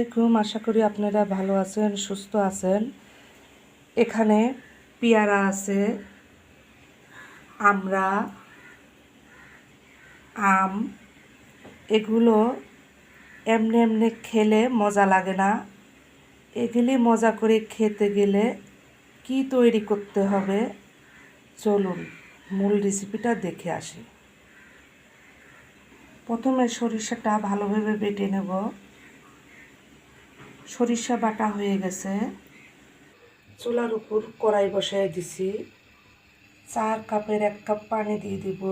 আলাইকুম। আশা করি আপনারা ভালো আছেন, সুস্থ আছেন। এখানে পেয়ারা আছে, আমরা আম, এগুলো এমনি এমনি খেলে মজা লাগে না। এগুলি মজা করে খেতে গেলে কি তৈরি করতে হবে চলুন মূল রেসিপিটা দেখে আসি। প্রথমে সরিষাটা ভালোভাবে বেটে নেব। সরিষা বাটা হয়ে গেছে। চুলার উপর কড়াই বসাই দিছি। 4 কাপের 1 কাপ পানি দিয়ে দিব।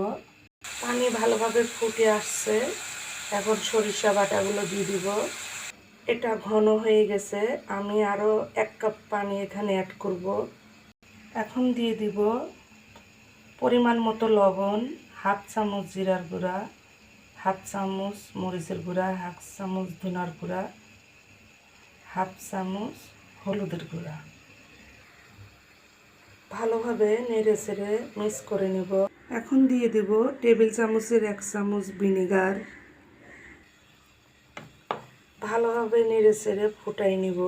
পানি ভালোভাবে ফুটে আসছে। এখন সরিষা বাটাগুলো দিয়ে দিব। এটা ঘন হয়ে গেছে, আমি আরও 1 কাপ পানি এখানে অ্যাড করব। এখন দিয়ে দিব পরিমাণ মতো লবণ, হাফ চামচ জিরার গুঁড়া, হাফ চামচ মরিচের গুঁড়া, হাফ চামচ ধনার গুঁড়া, হাফ চামচ হলুদের গুঁড়া। ভালোভাবে নেড়ে চেড়ে মিক্স করে নেব। এখন দিয়ে দেব টেবিল চামচের 1 চামচ ভিনেগার। ভালোভাবে নেড়ে চেড়ে ফুটাই নিব।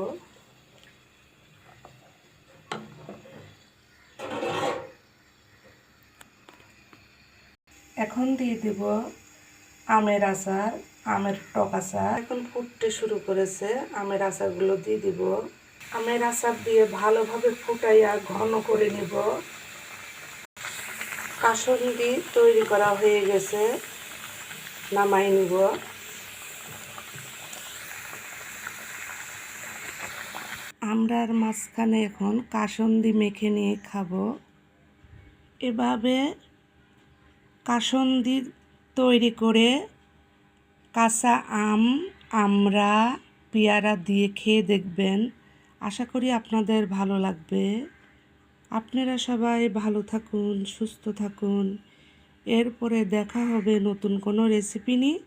এখন দিয়ে দেব আমের আচার, আমের টক আচার। এখন ফুটতে শুরু করেছে, আমের আচারগুলো দিয়ে দিব। আমের আচার দিয়ে ভালোভাবে ফুটাইয়া ঘন করে নিব। কাসুন্দি তৈরি করা হয়ে গেছে, নামাই নিব। আমরার মাঝখানে এখন কাসুন্দি মেখে নিয়ে খাবো। এভাবে কাসুন্দি তৈরি করে কাঁচা আম, আমরা, পেয়ারা দিয়ে খেয়ে দেখবেন। আশা করি আপনাদের ভালো লাগবে। আপনারা সবাই ভালো থাকুন, সুস্থ থাকুন। এরপরে দেখা হবে নতুন কোনো রেসিপি নিয়ে।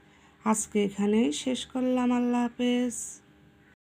আজকে এখানেই শেষ করলাম। আল্লাহ হাফেজ।